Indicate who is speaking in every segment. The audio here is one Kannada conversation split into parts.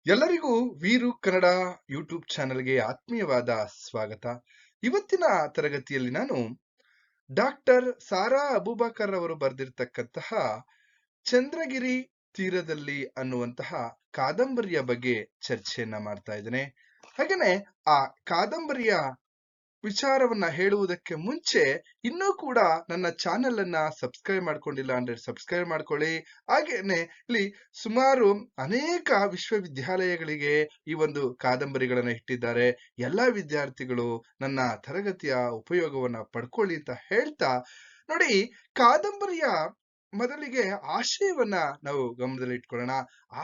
Speaker 1: ಎಲ್ಲರಿಗೂ ವೀರು ಕನ್ನಡ ಯೂಟ್ಯೂಬ್ ಚಾನೆಲ್ಗೆ ಆತ್ಮೀಯವಾದ ಸ್ವಾಗತ. ಇವತ್ತಿನ ತರಗತಿಯಲ್ಲಿ ನಾನು ಡಾಕ್ಟರ್ ಸಾರಾ ಅಬೂಬಕರ್ ಅವರು ಬರೆದಿರ್ತಕ್ಕಂತಹ ಚಂದ್ರಗಿರಿ ತೀರದಲ್ಲಿ ಅನ್ನುವಂತಹ ಕಾದಂಬರಿಯ ಬಗ್ಗೆ ಚರ್ಚೆಯನ್ನ ಮಾಡ್ತಾ ಇದ್ದೇನೆ. ಹಾಗೇನೆ ಆ ಕಾದಂಬರಿಯ ವಿಚಾರವನ್ನ ಹೇಳುವುದಕ್ಕೆ ಮುಂಚೆ ಇನ್ನೂ ಕೂಡ ನನ್ನ ಚಾನೆಲ್ ಅನ್ನ ಸಬ್ಸ್ಕ್ರೈಬ್ ಮಾಡ್ಕೊಂಡಿಲ್ಲ ಅಂದ್ರೆ ಸಬ್ಸ್ಕ್ರೈಬ್ ಮಾಡ್ಕೊಳ್ಳಿ. ಹಾಗೇನೆ ಇಲ್ಲಿ ಸುಮಾರು ಅನೇಕ ವಿಶ್ವವಿದ್ಯಾಲಯಗಳಿಗೆ ಈ ಒಂದು ಕಾದಂಬರಿಗಳನ್ನ ಇಟ್ಟಿದ್ದಾರೆ. ಎಲ್ಲಾ ವಿದ್ಯಾರ್ಥಿಗಳು ನನ್ನ ತರಗತಿಯ ಉಪಯೋಗವನ್ನ ಪಡ್ಕೊಳ್ಳಿ ಅಂತ ಹೇಳ್ತಾ, ನೋಡಿ, ಕಾದಂಬರಿಯ ಮೊದಲಿಗೆ ಆಶಯವನ್ನ ನಾವು ಗಮನದಲ್ಲಿ ಇಟ್ಕೊಳ್ಳೋಣ.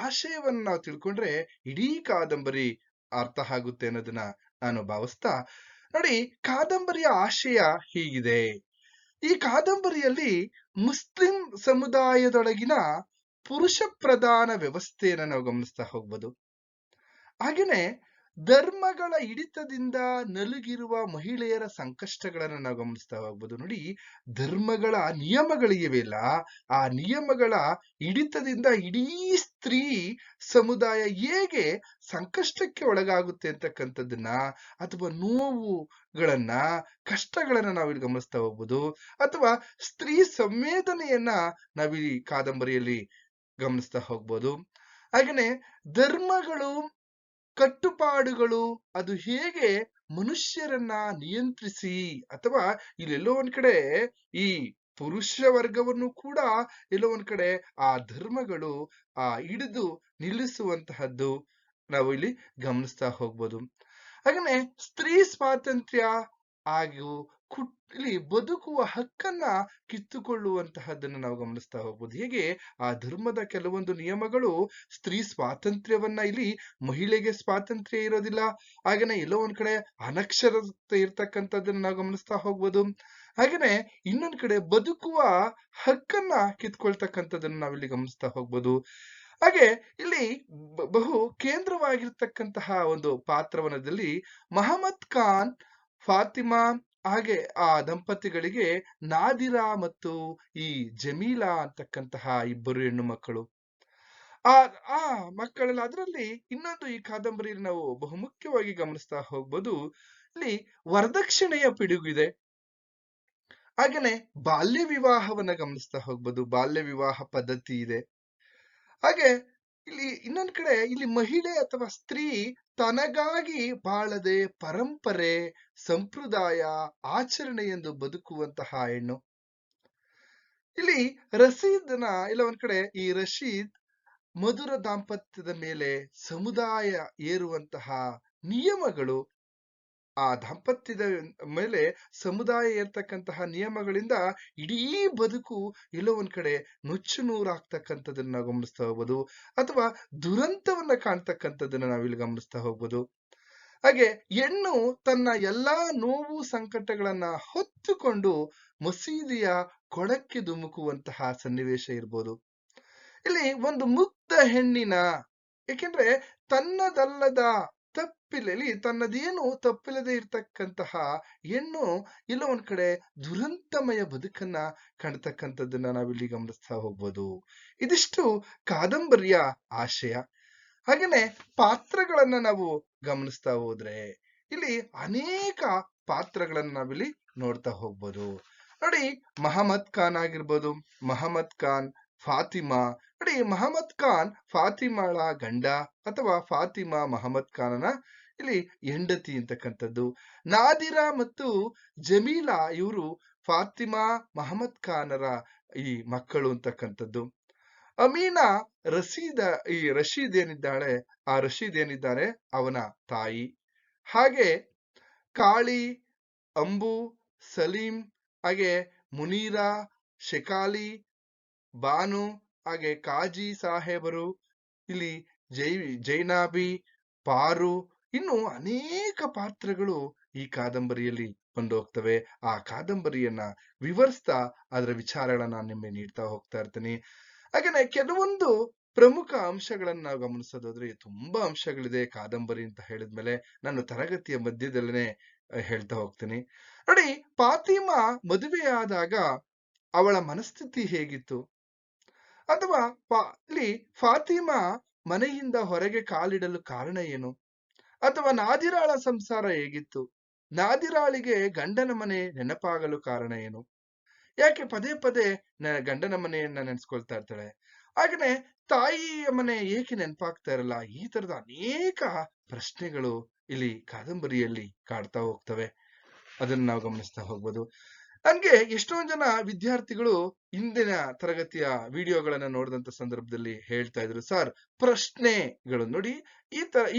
Speaker 1: ಆಶಯವನ್ನ ನಾವು ತಿಳ್ಕೊಂಡ್ರೆ ಇಡೀ ಕಾದಂಬರಿ ಅರ್ಥ ಆಗುತ್ತೆ ಅನ್ನೋದನ್ನ ನಾನು ಭಾವಿಸ್ತಾ, ನೋಡಿ, ಕಾದಂಬರಿಯ ಆಶಯ ಹೀಗಿದೆ. ಈ ಕಾದಂಬರಿಯಲ್ಲಿ ಮುಸ್ಲಿಂ ಸಮುದಾಯದೊಳಗಿನ ಪುರುಷ ಪ್ರಧಾನ ವ್ಯವಸ್ಥೆಯನ್ನು ನಾವು ಗಮನಿಸ್ತಾ ಹೋಗ್ಬೋದು. ಹಾಗೇನೆ ಧರ್ಮಗಳ ಹಿಡಿತದಿಂದ ನಲುಗಿರುವ ಮಹಿಳೆಯರ ಸಂಕಷ್ಟಗಳನ್ನು ನಾವು ಗಮನಿಸ್ತಾ ಹೋಗ್ಬೋದು. ನೋಡಿ, ಧರ್ಮಗಳ ನಿಯಮಗಳಿವೆಯಲ್ಲ, ಆ ನಿಯಮಗಳ ಹಿಡಿತದಿಂದ ಇಡೀ ಸ್ತ್ರೀ ಸಮುದಾಯ ಹೇಗೆ ಸಂಕಷ್ಟಕ್ಕೆ ಒಳಗಾಗುತ್ತೆ ಅಂತಕ್ಕಂಥದ್ದನ್ನ, ಅಥವಾ ನೋವುಗಳನ್ನ, ಕಷ್ಟಗಳನ್ನ ನಾವಿಲ್ಲಿ ಗಮನಿಸ್ತಾ ಹೋಗ್ಬೋದು. ಅಥವಾ ಸ್ತ್ರೀ ಸಂವೇದನೆಯನ್ನ ನಾವಿಲ್ಲಿ ಕಾದಂಬರಿಯಲ್ಲಿ ಗಮನಿಸ್ತಾ ಹೋಗ್ಬೋದು. ಹಾಗೇನೆ ಧರ್ಮಗಳು, ಕಟ್ಟುಪಾಡುಗಳು ಅದು ಹೇಗೆ ಮನುಷ್ಯರನ್ನ ನಿಯಂತ್ರಿಸಿ, ಅಥವಾ ಇಲ್ಲೆಲ್ಲೋ ಒಂದ್ ಕಡೆ ಈ ಪುರುಷ ವರ್ಗವನ್ನು ಕೂಡ ಎಲ್ಲೋ ಒಂದ್ ಕಡೆ ಆ ಧರ್ಮಗಳು ಹಿಡಿದು ನಿಲ್ಲಿಸುವಂತಹದ್ದು ನಾವು ಇಲ್ಲಿ ಗಮನಿಸ್ತಾ ಹೋಗ್ಬೋದು. ಹಾಗೇನೆ ಸ್ತ್ರೀ ಸ್ವಾತಂತ್ರ್ಯ ಹಾಗೂ ಇಲ್ಲಿ ಬದುಕುವ ಹಕ್ಕನ್ನ ಕಿತ್ತುಕೊಳ್ಳುವಂತಹದ್ದನ್ನು ನಾವು ಗಮನಿಸ್ತಾ ಹೋಗ್ಬೋದು. ಹೇಗೆ ಆ ಧರ್ಮದ ಕೆಲವೊಂದು ನಿಯಮಗಳು ಸ್ತ್ರೀ ಸ್ವಾತಂತ್ರ್ಯವನ್ನ, ಇಲ್ಲಿ ಮಹಿಳೆಗೆ ಸ್ವಾತಂತ್ರ್ಯ ಇರೋದಿಲ್ಲ, ಹಾಗೇನೆ ಎಲ್ಲೋ ಒಂದ್ ಕಡೆ ಅನಕ್ಷರತೆ ಇರ್ತಕ್ಕಂಥದ್ದನ್ನ ನಾವು ಗಮನಿಸ್ತಾ ಹೋಗ್ಬೋದು. ಹಾಗೇನೆ ಇನ್ನೊಂದ್ ಕಡೆ ಬದುಕುವ ಹಕ್ಕನ್ನ ಕಿತ್ಕೊಳ್ತಕ್ಕಂಥದ್ದನ್ನ ನಾವಿಲ್ಲಿ ಗಮನಿಸ್ತಾ ಹೋಗ್ಬೋದು. ಹಾಗೆ ಇಲ್ಲಿ ಬಹು ಕೇಂದ್ರವಾಗಿರ್ತಕ್ಕಂತಹ ಒಂದು ಪಾತ್ರವನದಲ್ಲಿ ಮಹಮ್ಮದ್ ಖಾನ್, ಫಾತಿಮಾ, ಹಾಗೆ ಆ ದಂಪತಿಗಳಿಗೆ ನಾದಿರಾ ಮತ್ತು ಈ ಜಮೀಲಾ ಅಂತಕ್ಕಂತಹ ಇಬ್ಬರು ಹೆಣ್ಣು ಮಕ್ಕಳು. ಆ ಆ ಮಕ್ಕಳಲ್ಲಿ ಅದರಲ್ಲಿ ಇನ್ನೊಂದು ಈ ಕಾದಂಬರಿಯಲ್ಲಿ ನಾವು ಬಹುಮುಖ್ಯವಾಗಿ ಗಮನಿಸ್ತಾ ಹೋಗ್ಬೋದು. ಇಲ್ಲಿ ವರದಕ್ಷಿಣೆಯ ಪಿಡುಗಿದೆ. ಹಾಗೇನೆ ಬಾಲ್ಯ ವಿವಾಹವನ್ನ ಗಮನಿಸ್ತಾ ಹೋಗ್ಬೋದು. ಬಾಲ್ಯ ವಿವಾಹ ಪದ್ಧತಿ ಇದೆ. ಹಾಗೆ ಇಲ್ಲಿ ಇನ್ನೊಂದ್ ಕಡೆ ಇಲ್ಲಿ ಮಹಿಳೆ ಅಥವಾ ಸ್ತ್ರೀ ತನಗಾಗಿ ಬಾಳದೆ ಪರಂಪರೆ, ಸಂಪ್ರದಾಯ, ಆಚರಣೆ ಎಂದು ಬದುಕುವಂತಹ ಹೆಣ್ಣು. ಇಲ್ಲಿ ರಶೀದ್ನ ಇಲ್ಲ ಒಂದ್ ಕಡೆ ಈ ರಶೀದ್ ಮಧುರ ದಾಂಪತ್ಯದ ಮೇಲೆ ಸಮುದಾಯ ಏರುವಂತಹ ನಿಯಮಗಳು, ಆ ದಾಂಪತ್ಯದ ಮೇಲೆ ಸಮುದಾಯ ಇರ್ತಕ್ಕಂತಹ ನಿಯಮಗಳಿಂದ ಇಡೀ ಬದುಕು ಎಲ್ಲೋ ಒಂದ್ ಕಡೆ ನುಚ್ಚು ನೂರಾಗ್ತಕ್ಕಂಥದ್ದನ್ನ ನಾವು ಗಮನಿಸ್ತಾ ಹೋಗ್ಬೋದು. ಅಥವಾ ದುರಂತವನ್ನ ಕಾಣ್ತಕ್ಕಂಥದ್ದನ್ನ ನಾವಿಲ್ಲಿ ಗಮನಿಸ್ತಾ ಹೋಗ್ಬೋದು. ಹಾಗೆ ಹೆಣ್ಣು ತನ್ನ ಎಲ್ಲಾ ನೋವು ಸಂಕಟಗಳನ್ನ ಹೊತ್ತುಕೊಂಡು ಮಸೀದಿಯ ಕೊಳಕ್ಕೆ ಧುಮುಕುವಂತಹ ಸನ್ನಿವೇಶ ಇರ್ಬೋದು. ಇಲ್ಲಿ ಒಂದು ಮುಗ್ಧ ಹೆಣ್ಣಿನ, ಏಕೆಂದ್ರೆ ತನ್ನದಲ್ಲದ ತಪ್ಪಿಲ್ಲಿ ತನ್ನದೇನು ತಪ್ಪಿಲ್ಲದೆ ಇರ್ತಕ್ಕಂತಹ ಹೆಣ್ಣು ಎಲ್ಲೋ ಒಂದ್ ಕಡೆ ದುರಂತಮಯ ಬದುಕನ್ನ ಕಾಣ್ತಕ್ಕಂಥದ್ದನ್ನ ನಾವಿಲ್ಲಿ ಗಮನಿಸ್ತಾ ಹೋಗ್ಬೋದು. ಇದಿಷ್ಟು ಕಾದಂಬರಿಯ ಆಶಯ. ಹಾಗೇನೆ ಪಾತ್ರಗಳನ್ನ ನಾವು ಗಮನಿಸ್ತಾ ಹೋದ್ರೆ ಇಲ್ಲಿ ಅನೇಕ ಪಾತ್ರಗಳನ್ನ ನಾವಿಲ್ಲಿ ನೋಡ್ತಾ ಹೋಗ್ಬೋದು. ನೋಡಿ, ಮಹಮ್ಮದ್ ಖಾನ್ ಆಗಿರ್ಬೋದು, ಮಹಮ್ಮದ್ ಖಾನ್, ಫಾತಿಮಾ. ನೋಡಿ, ಮಹಮ್ಮದ್ ಖಾನ್ ಫಾತಿಮಾಳ ಗಂಡ, ಅಥವಾ ಫಾತಿಮಾ ಮಹಮ್ಮದ್ ಖಾನನ ಇಲ್ಲಿ ಹೆಂಡತಿ ಅಂತಕ್ಕಂಥದ್ದು. ನಾದಿರಾ ಮತ್ತು ಜಮೀಲಾ ಇವರು ಫಾತಿಮಾ ಮಹಮ್ಮದ್ ಖಾನರ ಈ ಮಕ್ಕಳು ಅಂತಕ್ಕಂಥದ್ದು. ಅಮೀನಾ ಈ ರಶೀದ್ ಏನಿದ್ದಾಳೆ, ಆ ರಶೀದ್ ಏನಿದ್ದಾನೆ ಅವನ ತಾಯಿ. ಹಾಗೆ ಕಾಳಿ, ಅಂಬು, ಸಲೀಂ, ಹಾಗೆ ಮುನೀರಾ, ಶೆಕಾಲಿ, ಬಾನು, ಹಾಗೆ ಕಾಜಿ ಸಾಹೇಬರು, ಇಲ್ಲಿ ಜೈನಾಬಿ, ಪಾರು, ಇನ್ನು ಅನೇಕ ಪಾತ್ರಗಳು ಈ ಕಾದಂಬರಿಯಲ್ಲಿ ಬಂದು ಹೋಗ್ತವೆ. ಆ ಕಾದಂಬರಿಯನ್ನ ವಿವರಿಸ್ತಾ ಅದರ ವಿಚಾರಗಳನ್ನ ನಾನು ನಿಮಗೆ ನೀಡ್ತಾ ಹೋಗ್ತಾ ಇರ್ತೀನಿ. ಹಾಗೇನೆ ಕೆಲವೊಂದು ಪ್ರಮುಖ ಅಂಶಗಳನ್ನ ನಾವು ಗಮನಿಸೋದಾದ್ರೆ ತುಂಬಾ ಅಂಶಗಳಿದೆ ಕಾದಂಬರಿ ಅಂತ ಹೇಳಿದ್ಮೇಲೆ ನಾನು ತರಗತಿಯ ಮಧ್ಯದಲ್ಲೇ ಹೇಳ್ತಾ ಹೋಗ್ತೀನಿ. ನೋಡಿ, ಫಾತಿಮಾ ಮದುವೆಯಾದಾಗ ಅವಳ ಮನಸ್ಥಿತಿ ಹೇಗಿತ್ತು, ಅಥವಾ ಇಲ್ಲಿ ಫಾತಿಮಾ ಮನೆಯಿಂದ ಹೊರಗೆ ಕಾಲಿಡಲು ಕಾರಣ ಏನು? ಅಥವಾ ನಾದಿರಾಳ ಸಂಸಾರ ಹೇಗಿತ್ತು? ನಾದಿರಾಳಿಗೆ ಗಂಡನ ಮನೆ ನೆನಪಾಗಲು ಕಾರಣ ಏನು? ಯಾಕೆ ಪದೇ ಪದೇ ಗಂಡನ ಮನೆಯನ್ನ ನೆನೆಸ್ಕೊಳ್ತಾ ಇರ್ತಾಳೆ? ಹಾಗೇನೆ ತಾಯಿಯ ಮನೆ ಏಕೆ ನೆನಪಾಗ್ತಾ ಇರಲ್ಲ? ಈ ತರದ ಅನೇಕ ಪ್ರಶ್ನೆಗಳು ಇಲ್ಲಿ ಕಾದಂಬರಿಯಲ್ಲಿ ಕಾಡ್ತಾ ಹೋಗ್ತವೆ. ಅದನ್ನ ನಾವು ಗಮನಿಸ್ತಾ ಹೋಗ್ಬೋದು. ನನ್ಗೆ ಎಷ್ಟೊಂದ್ ಜನ ವಿದ್ಯಾರ್ಥಿಗಳು ಇಂದಿನ ತರಗತಿಯ ವಿಡಿಯೋಗಳನ್ನ ನೋಡಿದಂತ ಸಂದರ್ಭದಲ್ಲಿ ಹೇಳ್ತಾ ಇದ್ರು, ಸರ್ ಪ್ರಶ್ನೆಗಳು ನೋಡಿ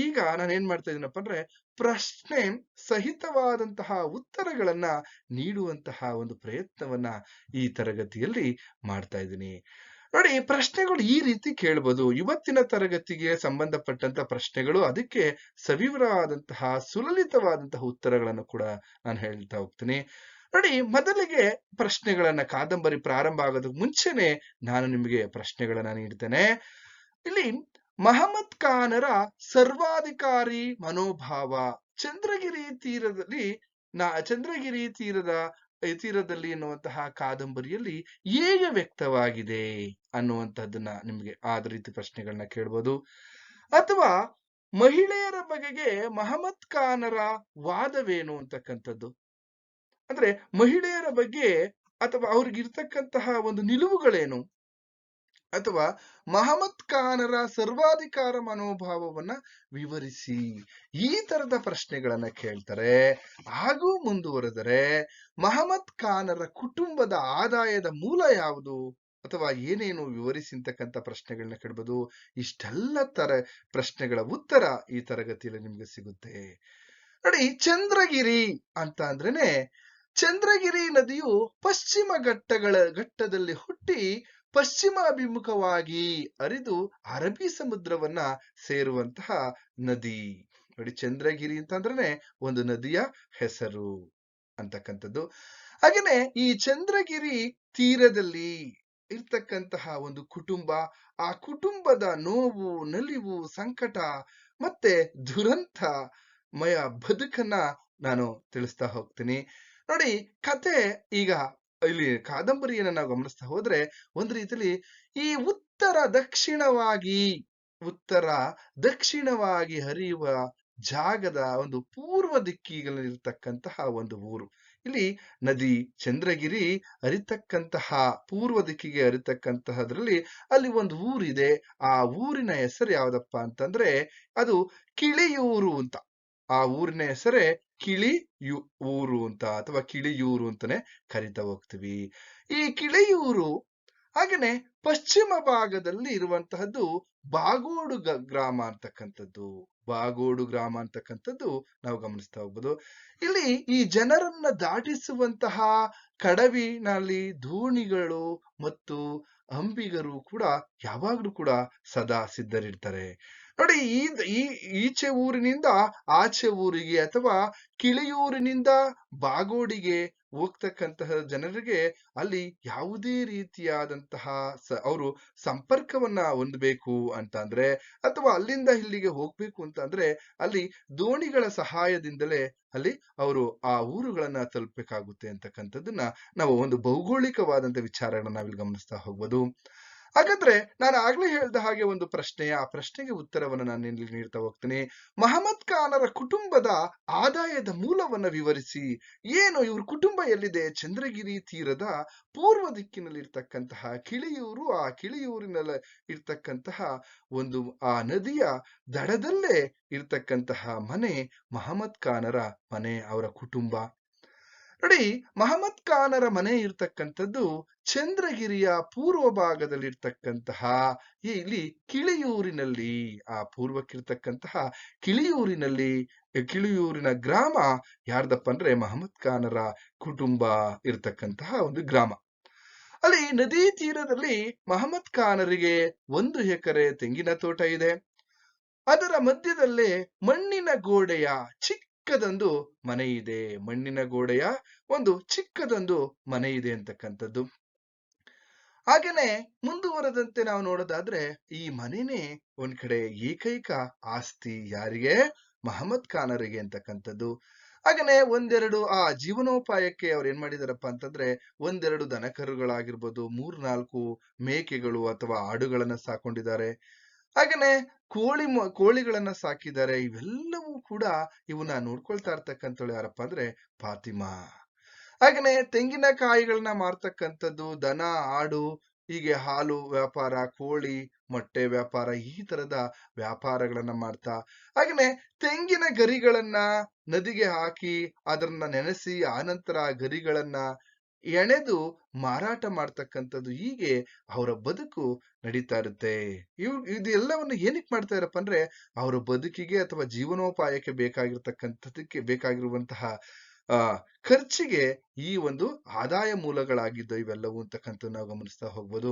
Speaker 1: ಈಗ ನಾನು ಏನ್ ಮಾಡ್ತಾ ಇದೀನಪ್ಪ ಅಂದ್ರೆ ಪ್ರಶ್ನೆ ಸಹಿತವಾದಂತಹ ಉತ್ತರಗಳನ್ನ ನೀಡುವಂತಹ ಒಂದು ಪ್ರಯತ್ನವನ್ನ ಈ ತರಗತಿಯಲ್ಲಿ ಮಾಡ್ತಾ ಇದ್ದೀನಿ. ನೋಡಿ, ಪ್ರಶ್ನೆಗಳು ಈ ರೀತಿ ಕೇಳ್ಬೋದು. ಇವತ್ತಿನ ತರಗತಿಗೆ ಸಂಬಂಧಪಟ್ಟಂತ ಪ್ರಶ್ನೆಗಳು, ಅದಕ್ಕೆ ಸವಿವರವಾದಂತಹ ಸುಲಲಿತವಾದಂತಹ ಉತ್ತರಗಳನ್ನು ಕೂಡ ನಾನು ಹೇಳ್ತಾ ಹೋಗ್ತೀನಿ. ನೋಡಿ, ಮೊದಲಿಗೆ ಪ್ರಶ್ನೆಗಳನ್ನ, ಕಾದಂಬರಿ ಪ್ರಾರಂಭ ಆಗೋದಕ್ಕೆ ಮುಂಚೆನೆ ನಾನು ನಿಮಗೆ ಪ್ರಶ್ನೆಗಳನ್ನ ನೀಡ್ತೇನೆ. ಇಲ್ಲಿ ಮಹಮ್ಮದ್ ಖಾನರ ಸರ್ವಾಧಿಕಾರಿ ಮನೋಭಾವ ಚಂದ್ರಗಿರಿ ತೀರದಲ್ಲಿ ಎನ್ನುವಂತಹ ಕಾದಂಬರಿಯಲ್ಲಿ ಹೇಗೆ ವ್ಯಕ್ತವಾಗಿದೆ ಅನ್ನುವಂಥದ್ದನ್ನ ನಿಮ್ಗೆ ಆದ ರೀತಿ ಪ್ರಶ್ನೆಗಳನ್ನ ಕೇಳ್ಬೋದು. ಅಥವಾ ಮಹಿಳೆಯರ ಬಗೆಗೆ ಮಹಮ್ಮದ್ ಖಾನರ ವಾದವೇನು ಅಂತಕ್ಕಂಥದ್ದು, ಅಂದ್ರೆ ಮಹಿಳೆಯರ ಬಗ್ಗೆ ಅಥವಾ ಅವ್ರಿಗಿರ್ತಕ್ಕಂತಹ ಒಂದು ನಿಲುವುಗಳೇನು, ಅಥವಾ ಮಹಮ್ಮದ್ ಖಾನರ ಸರ್ವಾಧಿಕಾರ ಮನೋಭಾವವನ್ನ ವಿವರಿಸಿ, ಈ ತರದ ಪ್ರಶ್ನೆಗಳನ್ನ ಕೇಳ್ತಾರೆ. ಹಾಗೂ ಮುಂದುವರೆದರೆ ಮಹಮ್ಮದ್ ಖಾನರ ಕುಟುಂಬದ ಆದಾಯದ ಮೂಲ ಯಾವುದು ಅಥವಾ ಏನೇನು ವಿವರಿಸಿ ಅಂತಕ್ಕಂಥ ಪ್ರಶ್ನೆಗಳನ್ನ ಕೇಳ್ಬೋದು. ಇಷ್ಟೆಲ್ಲ ಪ್ರಶ್ನೆಗಳ ಉತ್ತರ ಈ ತರಗತಿಯಲ್ಲಿ ನಿಮ್ಗೆ ಸಿಗುತ್ತೆ. ನೋಡಿ, ಚಂದ್ರಗಿರಿ ಅಂತ ಅಂದ್ರೇನೆ, ಚಂದ್ರಗಿರಿ ನದಿಯು ಪಶ್ಚಿಮ ಘಟ್ಟದಲ್ಲಿ ಹುಟ್ಟಿ ಪಶ್ಚಿಮಾಭಿಮುಖವಾಗಿ ಹರಿದು ಅರಬ್ಬಿ ಸಮುದ್ರವನ್ನ ಸೇರುವಂತಹ ನದಿ. ನೋಡಿ, ಚಂದ್ರಗಿರಿ ಅಂತಂದ್ರೆ ಒಂದು ನದಿಯ ಹೆಸರು ಅಂತಕ್ಕಂಥದ್ದು. ಹಾಗೇನೆ ಈ ಚಂದ್ರಗಿರಿ ತೀರದಲ್ಲಿ ಇರ್ತಕ್ಕಂತಹ ಒಂದು ಕುಟುಂಬ, ಆ ಕುಟುಂಬದ ನೋವು, ನಲಿವು, ಸಂಕಟ ಮತ್ತೆ ದುರಂತಮಯ ಬದುಕನ್ನ ನಾನು ತಿಳಿಸ್ತಾ ಹೋಗ್ತೀನಿ. ನೋಡಿ, ಕತೆ ಈಗ ಇಲ್ಲಿ ಕಾದಂಬರಿಯನ್ನ ನಾವು ಗಮನಿಸ್ತಾ ಹೋದ್ರೆ ಒಂದು ರೀತಿಯಲ್ಲಿ ಈ ಉತ್ತರ ದಕ್ಷಿಣವಾಗಿ ಹರಿಯುವ ಜಾಗದ ಒಂದು ಪೂರ್ವ ದಿಕ್ಕಿನಲ್ಲಿರ್ತಕ್ಕಂತಹ ಒಂದು ಊರು. ಇಲ್ಲಿ ನದಿ ಚಂದ್ರಗಿರಿ ಹರಿತಕ್ಕಂತಹ ಪೂರ್ವ ದಿಕ್ಕಿಗೆ ಹರಿತಕ್ಕಂತಹದ್ರಲ್ಲಿ ಅಲ್ಲಿ ಒಂದು ಊರಿದೆ. ಆ ಊರಿನ ಹೆಸರು ಯಾವ್ದಪ್ಪ ಅಂತಂದ್ರೆ ಅದು ಕಿಳಿಯೂರು ಅಂತ. ಆ ಊರಿನ ಹೆಸರೇ ಊರು ಅಂತ ಅಥವಾ ಕಿಳಿಯೂರು ಅಂತಾನೆ ಕರಿತಾ ಹೋಗ್ತೀವಿ. ಈ ಕಿಳಿಯೂರು ಹಾಗೇನೆ ಪಶ್ಚಿಮ ಭಾಗದಲ್ಲಿ ಇರುವಂತಹದ್ದು ಬಾಗೋಡು ಗ್ರಾಮ ಅಂತಕ್ಕಂಥದ್ದು ನಾವು ಗಮನಿಸ್ತಾ ಹೋಗ್ಬೋದು. ಇಲ್ಲಿ ಈ ಜನರನ್ನ ದಾಟಿಸುವಂತಹ ಕಡವಿನಲ್ಲಿ ದೋಣಿಗಳು ಮತ್ತು ಅಂಬಿಗರು ಕೂಡ ಯಾವಾಗ್ಲೂ ಕೂಡ ಸದಾ ಸಿದ್ಧರಿರ್ತಾರೆ. ನೋಡಿ, ಈಚೆ ಊರಿನಿಂದ ಆಚೆ ಊರಿಗೆ ಅಥವಾ ಕಿಳಿಯೂರಿನಿಂದ ಬಾಗೋಡಿಗೆ ಹೋಗ್ತಕ್ಕಂತಹ ಜನರಿಗೆ ಅಲ್ಲಿ ಯಾವುದೇ ರೀತಿಯಾದಂತಹ ಅವರು ಸಂಪರ್ಕವನ್ನ ಹೊಂದಬೇಕು ಅಂತ ಅಂದ್ರೆ, ಅಥವಾ ಅಲ್ಲಿಂದ ಇಲ್ಲಿಗೆ ಹೋಗ್ಬೇಕು ಅಂತ ಅಂದ್ರೆ ಅಲ್ಲಿ ದೋಣಿಗಳ ಸಹಾಯದಿಂದಲೇ ಅಲ್ಲಿ ಅವರು ಆ ಊರುಗಳನ್ನ ತಲುಪಬೇಕಾಗುತ್ತೆ ಅಂತಕ್ಕಂಥದ್ದನ್ನ ನಾವು ಒಂದು ಭೌಗೋಳಿಕವಾದಂತ ವಿಚಾರಗಳನ್ನ ನಾವಿಲ್ಲಿ ಗಮನಿಸ್ತಾ ಹೋಗ್ಬೋದು. ಹಾಗಾದ್ರೆ ನಾನು ಆಗ್ಲೇ ಹೇಳ್ದ ಹಾಗೆ ಒಂದು ಆ ಪ್ರಶ್ನೆಗೆ ಉತ್ತರವನ್ನು ನಾನು ಇಲ್ಲಿ ನೀಡ್ತಾ ಹೋಗ್ತೀನಿ. ಮಹಮ್ಮದ್ ಖಾನರ ಕುಟುಂಬದ ಆದಾಯದ ಮೂಲವನ್ನ ವಿವರಿಸಿ. ಏನು ಇವ್ರ ಕುಟುಂಬ ಎಲ್ಲಿದೆ? ಚಂದ್ರಗಿರಿ ತೀರದ ಪೂರ್ವ ದಿಕ್ಕಿನಲ್ಲಿ ಇರ್ತಕ್ಕಂತಹ ಕಿಳಿಯೂರು. ಆ ಕಿಳಿಯೂರಿನಲ್ಲಿ ಇರ್ತಕ್ಕಂತಹ ಒಂದು ಆ ನದಿಯ ದಡದಲ್ಲೇ ಇರ್ತಕ್ಕಂತಹ ಮನೆ ಮಹಮ್ಮದ್ ಖಾನರ ಮನೆ, ಅವರ ಕುಟುಂಬ. ನೋಡಿ, ಮಹಮ್ಮದ್ ಖಾನರ ಮನೆ ಇರ್ತಕ್ಕಂಥದ್ದು ಚಂದ್ರಗಿರಿಯ ಪೂರ್ವ ಭಾಗದಲ್ಲಿರ್ತಕ್ಕಂತಹ ಇಲ್ಲಿ ಕಿಳಿಯೂರಿನಲ್ಲಿ, ಆ ಪೂರ್ವಕ್ಕಿರ್ತಕ್ಕಂತಹ ಕಿಳಿಯೂರಿನ ಗ್ರಾಮ ಯಾರ್ದಪ್ಪ ಅಂದ್ರೆ ಮಹಮ್ಮದ್ ಖಾನರ ಕುಟುಂಬ ಇರ್ತಕ್ಕಂತಹ ಒಂದು ಗ್ರಾಮ. ಅಲ್ಲಿ ನದಿ ತೀರದಲ್ಲಿ ಮಹಮ್ಮದ್ ಖಾನರಿಗೆ 1 ಎಕರೆ ತೆಂಗಿನ ತೋಟ ಇದೆ. ಅದರ ಮಧ್ಯದಲ್ಲೇ ಮಣ್ಣಿನ ಗೋಡೆಯ ಚಿಕ್ಕದೊಂದು ಮನೆ ಇದೆ. ಚಿಕ್ಕದೊಂದು ಮನೆ ಇದೆ ಅಂತಕ್ಕಂಥದ್ದು. ಹಾಗೇನೆ ಮುಂದುವರೆದಂತೆ ನಾವು ನೋಡೋದಾದ್ರೆ ಈ ಮನೆನೇ ಒಂದ್ ಕಡೆ ಏಕೈಕ ಆಸ್ತಿ. ಯಾರಿಗೆ? ಮಹಮ್ಮದ್ ಖಾನರಿಗೆ ಅಂತಕ್ಕಂಥದ್ದು. ಹಾಗೇನೆ ಒಂದೆರಡು ಆ ಜೀವನೋಪಾಯಕ್ಕೆ ಅವ್ರು ಏನ್ ಮಾಡಿದಾರಪ್ಪ ಅಂತಂದ್ರೆ ಒಂದೆರಡು ದನಕರುಗಳಾಗಿರ್ಬೋದು, 3-4 ಮೇಕೆಗಳು ಅಥವಾ ಆಡುಗಳನ್ನ ಸಾಕೊಂಡಿದ್ದಾರೆ. ಹಾಗೇನೆ ಕೋಳಿಗಳನ್ನ ಸಾಕಿದ್ದಾರೆ. ಇವೆಲ್ಲವೂ ಕೂಡ ಇವನ್ನ ನೋಡ್ಕೊಳ್ತಾ ಇರ್ತಕ್ಕಂಥವ್ಳು ಯಾರಪ್ಪ ಅಂದ್ರೆ ಫಾತಿಮಾ. ಹಾಗೇನೆ ತೆಂಗಿನಕಾಯಿಗಳನ್ನ ಮಾರ್ತಕ್ಕಂಥದ್ದು, ದನ, ಆಡು, ಹೀಗೆ ಹಾಲು ವ್ಯಾಪಾರ, ಕೋಳಿ, ಮೊಟ್ಟೆ ವ್ಯಾಪಾರ, ಈ ತರದ ವ್ಯಾಪಾರಗಳನ್ನ ಮಾಡ್ತಾ, ಹಾಗೇನೆ ತೆಂಗಿನ ಗರಿಗಳನ್ನ ನದಿಗೆ ಹಾಕಿ ಅದನ್ನ ನೆನೆಸಿ ಆನಂತರ ಆ ಗರಿಗಳನ್ನ ಎಣೆದು ಮಾರಾಟ ಮಾಡ್ತಕ್ಕಂಥದ್ದು, ಹೀಗೆ ಅವರ ಬದುಕು ನಡೀತಾ ಇರುತ್ತೆ. ಇದೆಲ್ಲವನ್ನು ಏನಕ್ಕೆ ಮಾಡ್ತಾ ಇರಪ್ಪ ಅಂದ್ರೆ ಅವರ ಬದುಕಿಗೆ ಅಥವಾ ಜೀವನೋಪಾಯಕ್ಕೆ ಬೇಕಾಗಿರುವಂತಹ ಆ ಖರ್ಚಿಗೆ ಈ ಒಂದು ಆದಾಯ ಮೂಲಗಳಾಗಿದ್ದು ಇವೆಲ್ಲವೂ ಅಂತಕ್ಕಂಥ ನಾವು ಗಮನಿಸ್ತಾ ಹೋಗ್ಬೋದು.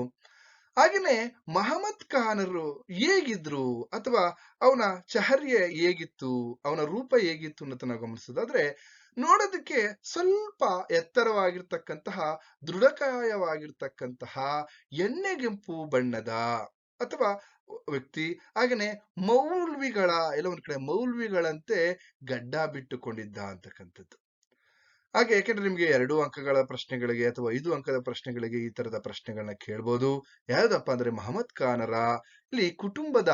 Speaker 1: ಹಾಗೇನೆ ಮಹಮ್ಮದ್ ಖಾನರು ಹೇಗಿದ್ರು ಅಥವಾ ಅವನ ಚಹರ್ಯ ಹೇಗಿತ್ತು, ಅವನ ರೂಪ ಹೇಗಿತ್ತು ಅನ್ನೋದನ್ನ ನಾವು ಗಮನಿಸೋದಾದ್ರೆ, ನೋಡೋದಕ್ಕೆ ಸ್ವಲ್ಪ ಎತ್ತರವಾಗಿರ್ತಕ್ಕಂತಹ, ದೃಢಕಾಯವಾಗಿರ್ತಕ್ಕಂತಹ, ಎಣ್ಣೆಗೆಂಪು ಬಣ್ಣದ ಅಥವಾ ವ್ಯಕ್ತಿ. ಹಾಗೇನೆ ಎಲ್ಲ ಒಂದ್ ಕಡೆ ಮೌಲ್ವಿಗಳಂತೆ ಗಡ್ಡ ಬಿಟ್ಟುಕೊಂಡಿದ್ದ ಅಂತಕ್ಕಂಥದ್ದು. ಹಾಗೆ ಯಾಕೆಂದ್ರೆ ನಿಮ್ಗೆ 2 ಅಂಕಗಳ ಪ್ರಶ್ನೆಗಳಿಗೆ ಅಥವಾ 5 ಅಂಕದ ಪ್ರಶ್ನೆಗಳಿಗೆ ಈ ತರದ ಪ್ರಶ್ನೆಗಳನ್ನ ಕೇಳ್ಬೋದು. ಯಾವ್ದಪ್ಪ ಅಂದ್ರೆ ಮಹಮ್ಮದ್ ಖಾನರ ಇಲ್ಲಿ ಕುಟುಂಬದ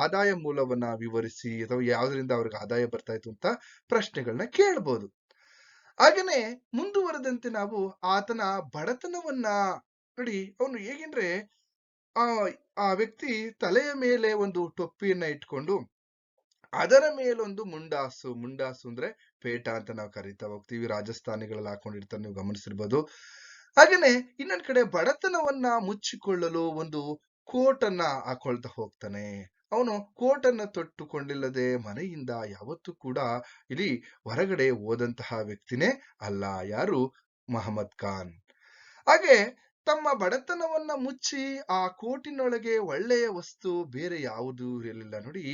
Speaker 1: ಆದಾಯ ಮೂಲವನ್ನ ವಿವರಿಸಿ ಅಥವಾ ಯಾವ್ದರಿಂದ ಅವ್ರಿಗೆ ಆದಾಯ ಬರ್ತಾ ಇತ್ತು ಅಂತ ಪ್ರಶ್ನೆಗಳನ್ನ ಕೇಳ್ಬೋದು. ಹಾಗೇನೆ ಮುಂದುವರೆದಂತೆ ನಾವು ಆತನ ಬಡತನವನ್ನ ನೋಡಿ, ಅವನು ಹೇಗೆಂದ್ರೆ ಆ ಆ ವ್ಯಕ್ತಿ ತಲೆಯ ಮೇಲೆ ಒಂದು ಟೊಪ್ಪಿಯನ್ನ ಇಟ್ಕೊಂಡು ಅದರ ಮೇಲೊಂದು ಮುಂಡಾಸು ಅಂದ್ರೆ ಪೇಟ ಅಂತ ನಾವು ಕರಿತಾ ಹೋಗ್ತೀವಿ. ರಾಜಸ್ಥಾನಿಗಳಲ್ಲಿ ಹಾಕೊಂಡಿರ್ತಾರೆ, ನೀವು ಗಮನಿಸಿರ್ಬೋದು. ಹಾಗೇನೆ ಇನ್ನೊಂದ್ ಕಡೆ ಬಡತನವನ್ನ ಮುಚ್ಚಿಕೊಳ್ಳಲು ಒಂದು ಕೋಟನ್ನ ಹಾಕೊಳ್ತಾ ಹೋಗ್ತಾನೆ. ಅವನು ಕೋಟನ್ನ ತೊಟ್ಟುಕೊಂಡಿಲ್ಲದೆ ಮನೆಯಿಂದ ಯಾವತ್ತೂ ಕೂಡ ಇಲ್ಲಿ ಹೊರಗಡೆ ಹೋದಂತಹ ವ್ಯಕ್ತಿನೇ ಅಲ್ಲ. ಯಾರು? ಮಹಮ್ಮದ್ ಖಾನ್. ಹಾಗೆ ತಮ್ಮ ಬಡತನವನ್ನ ಮುಚ್ಚಿ ಆ ಕೋಟಿನೊಳಗೆ ಒಳ್ಳೆಯ ವಸ್ತು ಬೇರೆ ಯಾವುದೂ ಇರಲಿಲ್ಲ. ನೋಡಿ,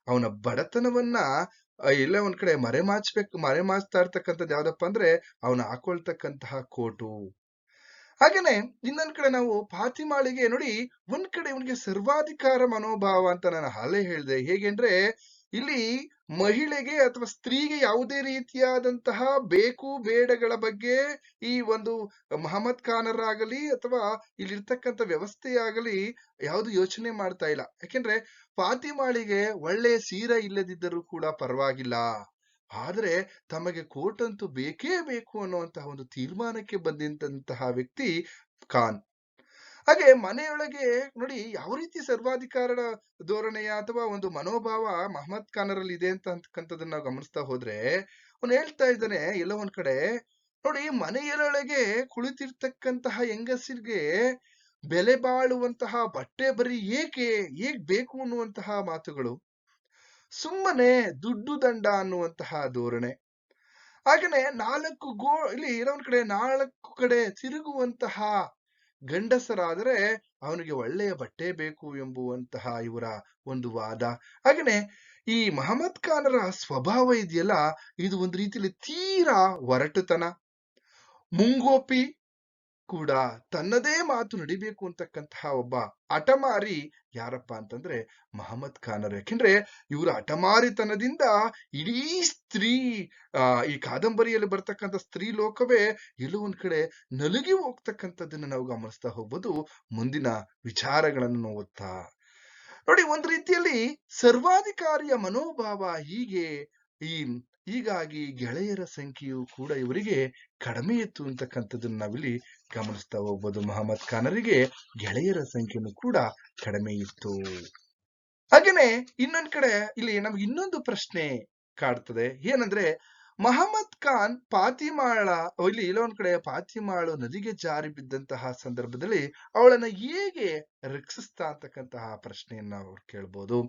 Speaker 1: ಅವನ ಬಡತನವನ್ನ ಎಲ್ಲ ಒಂದ್ ಕಡೆ ಮರೆಮಾಚ್ತಾ ಇರ್ತಕ್ಕಂಥದ್ದು ಯಾವ್ದಪ್ಪ ಅಂದ್ರೆ ಅವನು ಹಾಕೊಳ್ತಕ್ಕಂತಹ ಕೋಟು. ಹಾಗೇನೆ ಇನ್ನೊಂದ್ ಕಡೆ ನಾವು ಫಾತಿಮಾಳಿಗೆ ನೋಡಿ, ಒಂದ್ ಕಡೆ ಇವನಿಗೆ ಸರ್ವಾಧಿಕಾರ ಮನೋಭಾವ ಅಂತ ನಾನು ಹಾಲೇ ಹೇಳಿದೆ. ಹೇಗೆಂದ್ರೆ ಇಲ್ಲಿ ಮಹಿಳೆಗೆ ಅಥವಾ ಸ್ತ್ರೀಗೆ ಯಾವುದೇ ರೀತಿಯಾದಂತಹ ಬೇಕು ಬೇಡಗಳ ಬಗ್ಗೆ ಈ ಒಂದು ಮಹಮ್ಮದ್ ಖಾನರಾಗಲಿ ಅಥವಾ ಇಲ್ಲಿರ್ತಕ್ಕಂಥ ವ್ಯವಸ್ಥೆಯಾಗಲಿ ಯಾವುದು ಯೋಚನೆ ಮಾಡ್ತಾ ಇಲ್ಲ. ಯಾಕೆಂದ್ರೆ ಫಾತಿಮಾಳಿಗೆ ಒಳ್ಳೆಯ ಸೀರೆ ಇಲ್ಲದಿದ್ದರೂ ಕೂಡ ಪರವಾಗಿಲ್ಲ, ಆದ್ರೆ ತಮಗೆ ಕೋಟ್ ಅಂತೂ ಬೇಕೇ ಬೇಕು ಅನ್ನುವಂತಹ ಒಂದು ತೀರ್ಮಾನಕ್ಕೆ ಬಂದಂತಹ ವ್ಯಕ್ತಿ ಖಾನ್. ಹಾಗೆ ಮನೆಯೊಳಗೆ ನೋಡಿ ಯಾವ ರೀತಿ ಸರ್ವಾಧಿಕಾರದ ಧೋರಣೆಯ ಅಥವಾ ಒಂದು ಮನೋಭಾವ ಮಹಮ್ಮದ್ ಖಾನರಲ್ಲಿ ಇದೆ ಅಂತಕ್ಕಂಥದ್ದನ್ನ ನಾವು ಗಮನಿಸ್ತಾ ಹೋದ್ರೆ, ಅವನು ಹೇಳ್ತಾ ಇದ್ದಾನೆ ಎಲ್ಲೋ ಒಂದ್ ಕಡೆ ನೋಡಿ, ಮನೆಯೊಳಗೆ ಕುಳಿತಿರ್ತಕ್ಕಂತಹ ಹೆಂಗಸರಿಗೆ ಬೆಲೆ ಬಾಳುವಂತಹ ಬಟ್ಟೆ ಬರೀ ಹೇಗ್ ಬೇಕು ಅನ್ನುವಂತಹ ಮಾತುಗಳು, ಸುಮ್ಮನೆ ದುಡ್ಡು ದಂಡ ಅನ್ನುವಂತಹ ಧೋರಣೆ. ಹಾಗೇನೆ ಇಲ್ಲಿ ಇರೋ ಒಂದ್ ಕಡೆ 4 ಕಡೆ ತಿರುಗುವಂತಹ ಗಂಡಸರಾದರೆ ಅವನಿಗೆ ಒಳ್ಳೆಯ ಬಟ್ಟೆ ಬೇಕು ಎಂಬುವಂತಹ ಇವರ ಒಂದು ವಾದ. ಹಾಗೇನೆ ಈ ಮಹಮ್ಮದ್ ಖಾನರ ಸ್ವಭಾವ ಇದೆಯಲ್ಲ, ಇದು ಒಂದು ರೀತಿಯಲ್ಲಿ ತೀರಾ ಒರಟುತನ, ಮುಂಗೋಪಿ ಕೂಡ ತನ್ನದೇ ಮಾತು ನಡಿಬೇಕು ಅಂತಕ್ಕಂತಹ ಒಬ್ಬ ಹಠಮಾರಿ ಯಾರಪ್ಪ ಅಂತಂದ್ರೆ ಮಹಮ್ಮದ್ ಖಾನರು. ಯಾಕೆಂದ್ರೆ ಇವರ ಹಠಮಾರಿತನದಿಂದ ಇಡೀ ಈ ಕಾದಂಬರಿಯಲ್ಲಿ ಬರ್ತಕ್ಕಂಥ ಸ್ತ್ರೀ ಲೋಕವೇ ಎಲ್ಲೋ ಒಂದ್ ಕಡೆ ನಲುಗಿ ಹೋಗ್ತಕ್ಕಂಥದ್ದನ್ನ ನಾವು ಗಮನಿಸ್ತಾ ಹೋಗ್ಬೋದು ಮುಂದಿನ ವಿಚಾರಗಳನ್ನು ಓದ್ತಾ. ನೋಡಿ, ಒಂದ್ ರೀತಿಯಲ್ಲಿ ಸರ್ವಾಧಿಕಾರಿಯ ಮನೋಭಾವ ಹೀಗಾಗಿ ಗೆಳೆಯರ ಸಂಖ್ಯೆಯು ಕೂಡ ಇವರಿಗೆ ಕಡಿಮೆ ಇತ್ತು ಅಂತಕ್ಕಂಥದ್ದನ್ನ ನಾವಿಲ್ಲಿ ಗಮನಿಸ್ತಾ ಹೋಗ್ಬೋದು. ಮಹಮ್ಮದ್ ಖಾನರಿಗೆ ಗೆಳೆಯರ ಸಂಖ್ಯೆನೂ ಕೂಡ ಕಡಿಮೆ ಇತ್ತು. ಹಾಗೇನೆ ಇನ್ನೊಂದ್ ಕಡೆ ಇಲ್ಲಿ ನಮ್ಗೆ ಇನ್ನೊಂದು ಪ್ರಶ್ನೆ ಕಾಡ್ತದೆ. ಏನಂದ್ರೆ ಮಹಮ್ಮದ್ ಖಾನ್ ಇಲ್ಲಿ ಇಲ್ಲೊಂದ್ ಕಡೆ ಫಾತಿಮಾಳು ನದಿಗೆ ಜಾರಿ ಬಿದ್ದಂತಹ ಸಂದರ್ಭದಲ್ಲಿ ಅವಳನ್ನ ಹೇಗೆ ರಕ್ಷಿಸ್ತಾ ಅಂತಕ್ಕಂತಹ ಪ್ರಶ್ನೆಯನ್ನ ಅವ್ರು ಕೇಳ್ಬೋದು.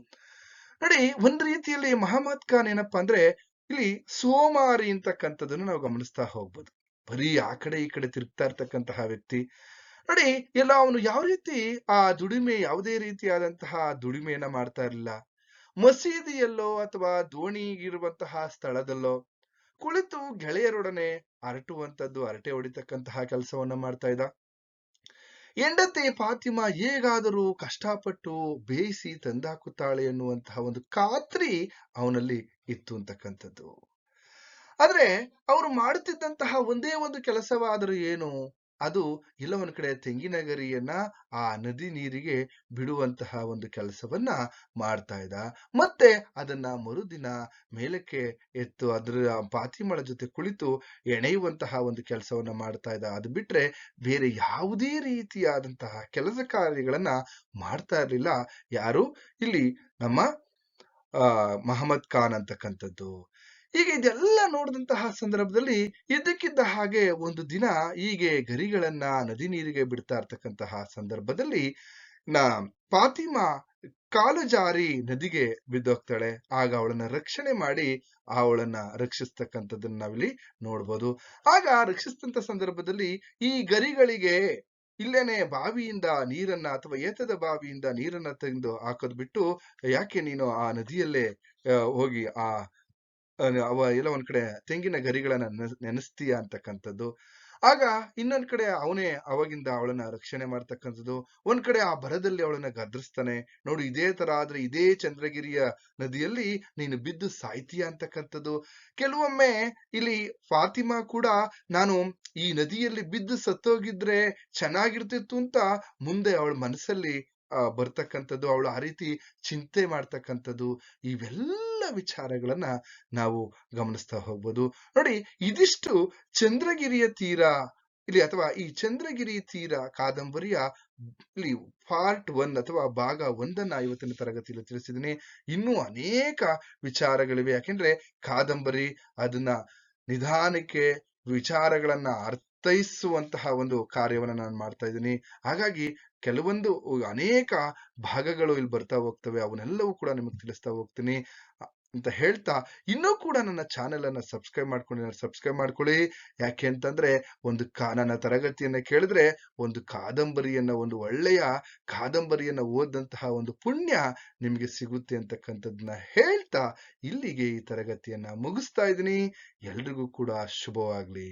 Speaker 1: ನೋಡಿ, ಒಂದ್ ರೀತಿಯಲ್ಲಿ ಮಹಮ್ಮದ್ ಖಾನ್ ಏನಪ್ಪಾ ಅಂದ್ರೆ ಇಲ್ಲಿ ಸೋಮಾರಿ ಅಂತಕ್ಕಂಥದ್ದನ್ನು ನಾವು ಗಮನಿಸ್ತಾ ಹೋಗ್ಬೋದು. ಬರೀ ಆ ಕಡೆ ಈ ಕಡೆ ತಿರುಗ್ತಾ ಇರ್ತಕ್ಕಂತಹ ವ್ಯಕ್ತಿ. ನೋಡಿ, ಎಲ್ಲ ಅವನು ಯಾವ ರೀತಿ ಯಾವುದೇ ರೀತಿಯಾದಂತಹ ದುಡಿಮೆಯನ್ನ ಮಾಡ್ತಾ ಇರಲಿಲ್ಲ. ಮಸೀದಿಯಲ್ಲೋ ಅಥವಾ ದೋಣಿಗಿರುವಂತಹ ಸ್ಥಳದಲ್ಲೋ ಕುಳಿತು ಗೆಳೆಯರೊಡನೆ ಹರಟೆ ಹೊಡಿತಕ್ಕಂತಹ ಕೆಲಸವನ್ನ ಮಾಡ್ತಾ ಇದ್ದ. ಹೆಂಡತಿ ಫಾತಿಮಾ ಹೇಗಾದರೂ ಕಷ್ಟಪಟ್ಟು ಬೇಯಿಸಿ ತಂದಾಕುತ್ತಾಳೆ ಎನ್ನುವಂತಹ ಒಂದು ಖಾತ್ರಿ ಅವನಲ್ಲಿ ಇತ್ತು ಅಂತಕ್ಕಂಥದ್ದು. ಆದ್ರೆ ಅವರು ಮಾಡುತ್ತಿದ್ದಂತಹ ಒಂದೇ ಒಂದು ಕೆಲಸವಾದರೂ ಏನು ಅದು ಇಲ್ಲ ಒಂದ್ ಕಡೆ ತೆಂಗಿನ ಗರಿಯನ್ನ ಆ ನದಿ ನೀರಿಗೆ ಬಿಡುವಂತಹ ಒಂದು ಕೆಲಸವನ್ನ ಮಾಡ್ತಾ ಇದ್ದ. ಮತ್ತೆ ಅದನ್ನ ಮರುದಿನ ಮೇಲಕ್ಕೆ ಎತ್ತು ಅದ್ರ ಪಾತಿಮಳ ಜೊತೆ ಕುಳಿತು ಎಣೆಯುವಂತಹ ಒಂದು ಕೆಲಸವನ್ನ ಮಾಡ್ತಾ ಇದ್ದ. ಅದು ಬಿಟ್ರೆ ಬೇರೆ ಯಾವುದೇ ರೀತಿಯಾದಂತಹ ಕೆಲಸ ಕಾರ್ಯಗಳನ್ನ ಮಾಡ್ತಾ ಇರ್ಲಿಲ್ಲ. ಯಾರು? ಇಲ್ಲಿ ನಮ್ಮ ಮಹಮ್ಮದ್ ಖಾನ್ ಅಂತಕ್ಕಂಥದ್ದು. ಈಗ ಇದೆಲ್ಲ ನೋಡಿದಂತಹ ಸಂದರ್ಭದಲ್ಲಿ ಇದ್ದಕ್ಕಿದ್ದ ಹಾಗೆ ಒಂದು ದಿನ ಹೀಗೆ ಗರಿಗಳನ್ನ ನದಿ ನೀರಿಗೆ ಬಿಡ್ತಾ ಇರ್ತಕ್ಕಂತಹ ಸಂದರ್ಭದಲ್ಲಿ ಫಾತಿಮಾ ಕಾಲು ಜಾರಿ ನದಿಗೆ ಬಿದ್ದೋಗ್ತಾಳೆ. ಆಗ ಅವಳನ್ನ ರಕ್ಷಣೆ ಮಾಡಿ ಅವಳನ್ನ ರಕ್ಷಿಸ್ತಕ್ಕಂಥದ್ದನ್ನ ನಾವಿಲ್ಲಿ ನೋಡ್ಬೋದು. ಆಗ ರಕ್ಷಿಸಿದಂತ ಸಂದರ್ಭದಲ್ಲಿ ಈ ಗರಿಗಳಿಗೆ ಇಲ್ಲೇನೆ ಬಾವಿಯಿಂದ ನೀರನ್ನ ಅಥವಾ ಏತದ ಬಾವಿಯಿಂದ ನೀರನ್ನ ತೆಗೆದು ಹಾಕೋದ್ ಬಿಟ್ಟು ಯಾಕೆ ನೀನು ಆ ನದಿಯಲ್ಲೇ ಹೋಗಿ ಅವ ಎಲ್ಲ ಒಂದ್ ಕಡೆ ತೆಂಗಿನ ಗರಿಗಳನ್ನ ನೆನೆಸ್ತೀಯ ಅಂತಕ್ಕಂಥದ್ದು. ಆಗ ಇನ್ನೊಂದ್ ಕಡೆ ಅವನೇ ಅವಾಗಿಂದ ಅವಳನ್ನ ರಕ್ಷಣೆ ಮಾಡ್ತಕ್ಕಂಥದ್ದು. ಒಂದ್ ಕಡೆ ಆ ಭರದಲ್ಲಿ ಅವಳನ್ನ ಗದರಿಸ್ತಾನೆ. ನೋಡು ಇದೇ ತರ ಆದ್ರೆ ಇದೇ ಚಂದ್ರಗಿರಿಯ ನದಿಯಲ್ಲಿ ನೀನು ಬಿದ್ದು ಸಾಯ್ತೀಯ ಅಂತಕ್ಕಂಥದ್ದು. ಕೆಲವೊಮ್ಮೆ ಇಲ್ಲಿ ಫಾತಿಮಾ ಕೂಡ ನಾನು ಈ ನದಿಯಲ್ಲಿ ಬಿದ್ದು ಸತ್ತೋಗಿದ್ರೆ ಚೆನ್ನಾಗಿರ್ತಿತ್ತು ಅಂತ ಮುಂದೆ ಅವಳ ಮನಸ್ಸಲ್ಲಿ ಬರ್ತಕ್ಕಂಥದ್ದು, ಅವಳು ಆ ರೀತಿ ಚಿಂತೆ ಮಾಡ್ತಕ್ಕಂಥದ್ದು, ಇವೆಲ್ಲ ವಿಚಾರಗಳನ್ನ ನಾವು ಗಮನಿಸ್ತಾ ಹೋಗ್ಬೋದು. ನೋಡಿ, ಇದಿಷ್ಟು ಚಂದ್ರಗಿರಿಯ ತೀರ ಇಲ್ಲಿ ಅಥವಾ ಈ ಚಂದ್ರಗಿರಿ ತೀರ ಕಾದಂಬರಿಯ ಇಲ್ಲಿ ಪಾರ್ಟ್ 1 ಅಥವಾ ಭಾಗ 1 ಇವತ್ತಿನ ತರಗತಿಯಲ್ಲಿ ತಿಳಿಸಿದ್ದೀನಿ. ಇನ್ನೂ ಅನೇಕ ವಿಚಾರಗಳಿವೆ. ಯಾಕೆಂದ್ರೆ ಕಾದಂಬರಿ ಅದನ್ನ ನಿಧಾನಕ್ಕೆ ವಿಚಾರಗಳನ್ನ ಅರ್ಥೈಸುವಂತಹ ಒಂದು ಕಾರ್ಯವನ್ನ ನಾನು ಮಾಡ್ತಾ ಇದ್ದೀನಿ. ಹಾಗಾಗಿ ಕೆಲವೊಂದು ಅನೇಕ ಭಾಗಗಳು ಇಲ್ಲಿ ಬರ್ತಾ ಹೋಗ್ತವೆ. ಅವನ್ನೆಲ್ಲವೂ ಕೂಡ ನಿಮಗೆ ತಿಳಿಸ್ತಾ ಹೋಗ್ತೀನಿ ಅಂತ ಹೇಳ್ತಾ, ಇನ್ನೂ ಕೂಡ ನನ್ನ ಚಾನೆಲ್ ಅನ್ನ ಸಬ್ಸ್ಕ್ರೈಬ್ ಮಾಡ್ಕೊಳ್ಳಿ. ಯಾಕೆ ಅಂತಂದ್ರೆ ನನ್ನ ತರಗತಿಯನ್ನ ಕೇಳಿದ್ರೆ ಒಂದು ಕಾದಂಬರಿಯನ್ನ, ಒಂದು ಒಳ್ಳೆಯ ಕಾದಂಬರಿಯನ್ನ ಓದಂತಹ ಒಂದು ಪುಣ್ಯ ನಿಮ್ಗೆ ಸಿಗುತ್ತೆ ಅಂತಕ್ಕಂಥದ್ದನ್ನ ಹೇಳ್ತಾ ಇಲ್ಲಿಗೆ ಈ ತರಗತಿಯನ್ನ ಮುಗಿಸ್ತಾ ಇದ್ದೀನಿ. ಎಲ್ರಿಗೂ ಕೂಡ ಶುಭವಾಗ್ಲಿ.